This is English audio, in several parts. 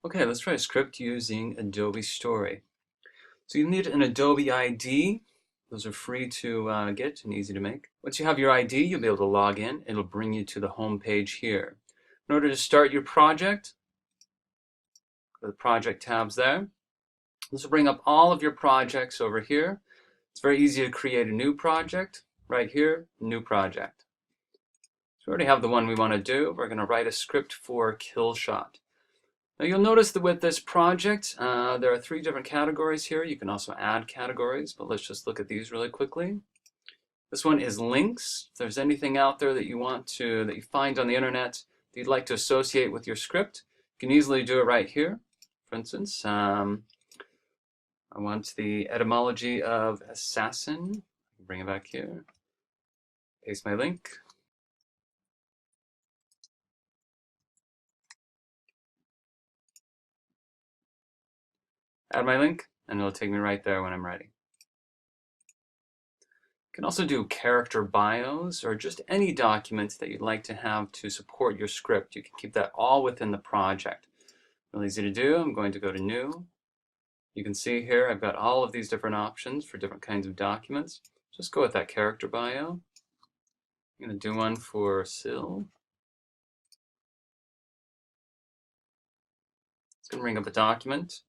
Okay, let's try a script using Adobe Story. So you need an Adobe ID. Those are free to get and easy to make. Once you have your ID, you'll be able to log in. It'll bring you to the home page here. In order to start your project, go to the project tabs there. This will bring up all of your projects over here. It's very easy to create a new project. Right here, new project. So we already have the one we want to do. We're going to write a script for kill shot. Now you'll notice that with this project, there are 3 different categories here. You can also add categories, but let's just look at these really quickly. This one is links. If there's anything out there that that you find on the internet that you'd like to associate with your script, you can easily do it right here. For instance, I want the etymology of assassin. Bring it back here. Paste my link. Add my link, and it'll take me right there when I'm ready. You can also do character bios or just any documents that you'd like to have to support your script. You can keep that all within the project. Really easy to do. I'm going to go to New. You can see here I've got all of these different options for different kinds of documents. Just go with that character bio. I'm going to do one for Sil. It's going to bring up a document.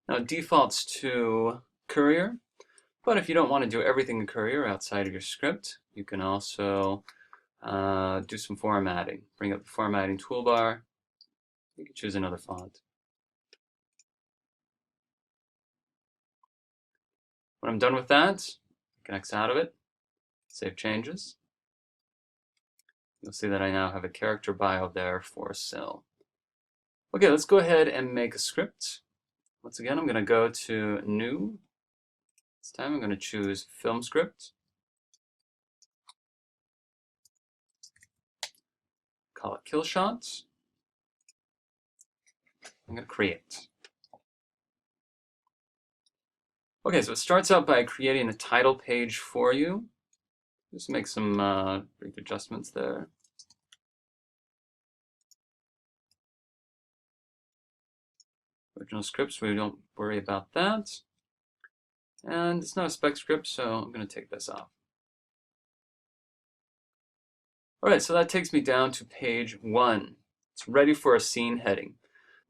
Now it defaults to Courier, but if you don't want to do everything in Courier outside of your script, you can also do some formatting. Bring up the formatting toolbar. You can choose another font. When I'm done with that, I can X out of it, save changes. You'll see that I now have a character bio there for Sil. Okay, let's go ahead and make a script. Once again, I'm going to go to New. This time I'm going to choose Film Script. Call it Kill Shot. I'm going to create. Okay, so it starts out by creating a title page for you. Just make some brief adjustments there. Original scripts, we don't worry about that. And it's not a spec script, so I'm going to take this off. Alright, so that takes me down to page 1. It's ready for a scene heading.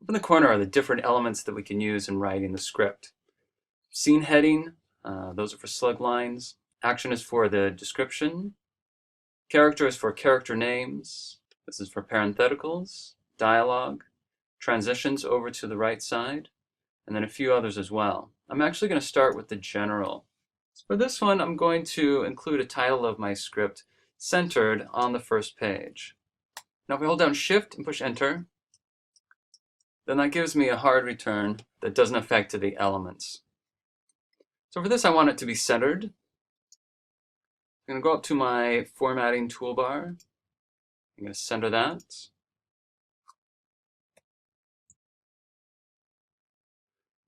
Up in the corner are the different elements that we can use in writing the script. Scene heading, those are for slug lines. Action is for the description. Character is for character names. This is for parentheticals, dialogue, transitions over to the right side, and then a few others as well. I'm actually going to start with the general. For this one, I'm going to include a title of my script centered on the first page. Now if we hold down Shift and push Enter, then that gives me a hard return that doesn't affect the elements. So for this, I want it to be centered. I'm going to go up to my formatting toolbar. I'm going to center that.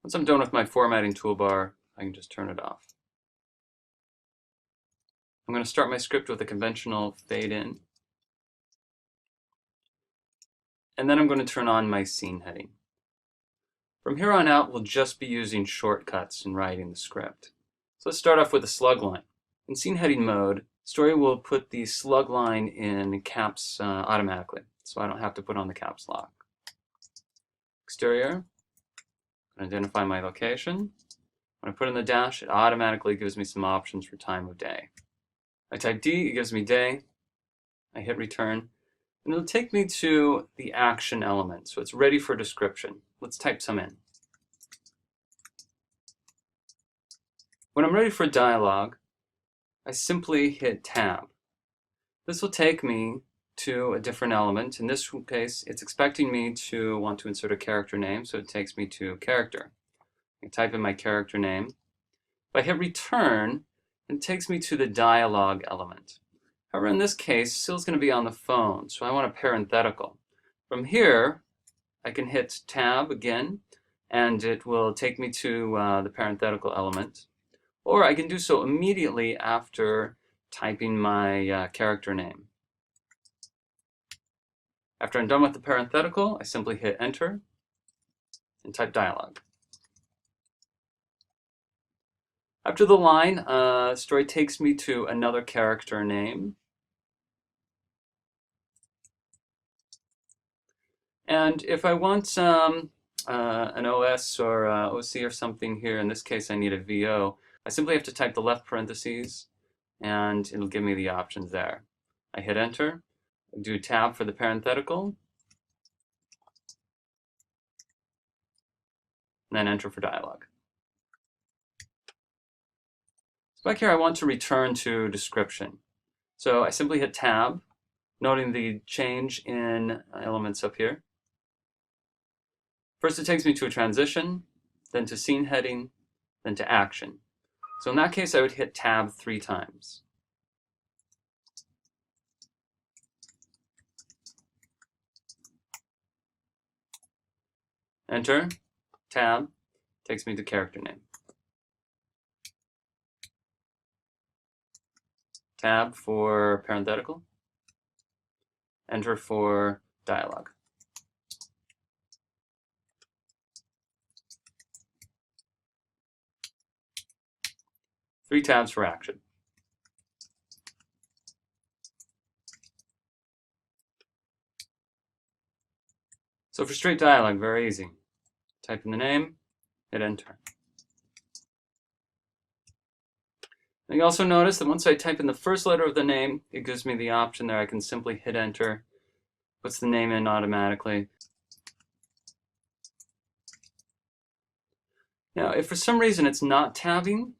Once I'm done with my formatting toolbar, I can just turn it off. I'm going to start my script with a conventional fade in. And then I'm going to turn on my scene heading. From here on out, we'll just be using shortcuts in writing the script. So let's start off with a slug line. In scene heading mode, Story will put the slug line in caps automatically, so I don't have to put on the caps lock. Exterior, identify my location. When I put in the dash, it automatically gives me some options for time of day. I type D, it gives me day. I hit return, and it'll take me to the action element, so it's ready for description. Let's type some in. When I'm ready for dialogue, I simply hit Tab. This will take me to a different element. In this case, it's expecting me to want to insert a character name, so it takes me to character. I type in my character name. If I hit return, it takes me to the dialogue element. However, in this case, Sil's going to be on the phone, so I want a parenthetical. From here, I can hit Tab again, and it will take me to the parenthetical element. Or I can do so immediately after typing my character name. After I'm done with the parenthetical, I simply hit enter and type dialogue. After the line, Story takes me to another character name. And if I want an OS or OC or something here, in this case I need a VO, I simply have to type the left parentheses and it'll give me the options there. I hit enter, do tab for the parenthetical, and then enter for dialogue. So back here I want to return to description. So I simply hit tab, noting the change in elements up here. First it takes me to a transition, then to scene heading, then to action. So in that case I would hit tab 3 times. Enter, tab, takes me to character name. Tab for parenthetical, enter for dialogue. Three tabs for action. So for straight dialogue, very easy. Type in the name, hit enter. And you also notice that once I type in the first letter of the name, it gives me the option there. I can simply hit enter, puts the name in automatically. Now, if for some reason it's not tabbing,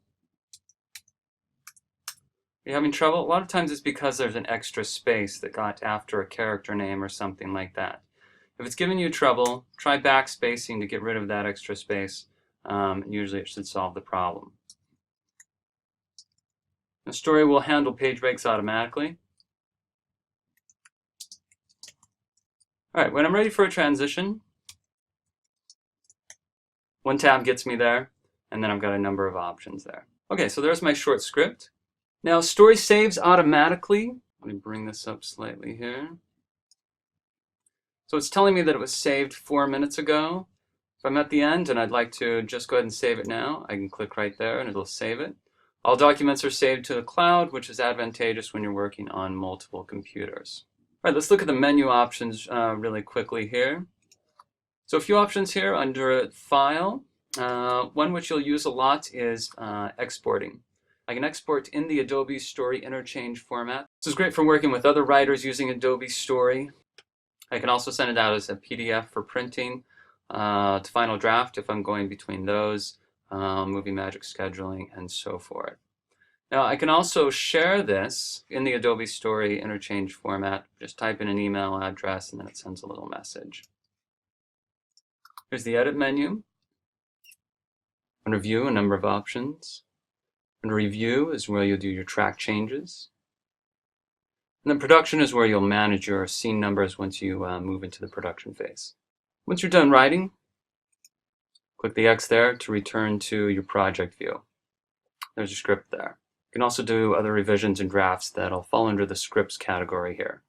you're having trouble, a lot of times it's because there's an extra space that got after a character name or something like that. If it's giving you trouble, try backspacing to get rid of that extra space. Usually it should solve the problem. The Story will handle page breaks automatically. All right, when I'm ready for a transition, one tab gets me there, and then I've got a number of options there. Okay, so there's my short script. Now, Story saves automatically. Let me bring this up slightly here. So it's telling me that it was saved 4 minutes ago. If I'm at the end and I'd like to just go ahead and save it now, I can click right there and it'll save it. All documents are saved to the cloud, which is advantageous when you're working on multiple computers. All right, let's look at the menu options really quickly here. So a few options here under File. One which you'll use a lot is exporting. I can export in the Adobe Story interchange format. This is great for working with other writers using Adobe Story. I can also send it out as a PDF for printing to Final Draft if I'm going between those, Movie Magic scheduling, and so forth. Now I can also share this in the Adobe Story interchange format. Just type in an email address and then it sends a little message. Here's the Edit menu. Under View, a number of options. Under Review is where you'll do your track changes. And then Production is where you'll manage your scene numbers once you move into the production phase. Once you're done writing, click the X there to return to your project view. There's your script there. You can also do other revisions and drafts that'll fall under the scripts category here.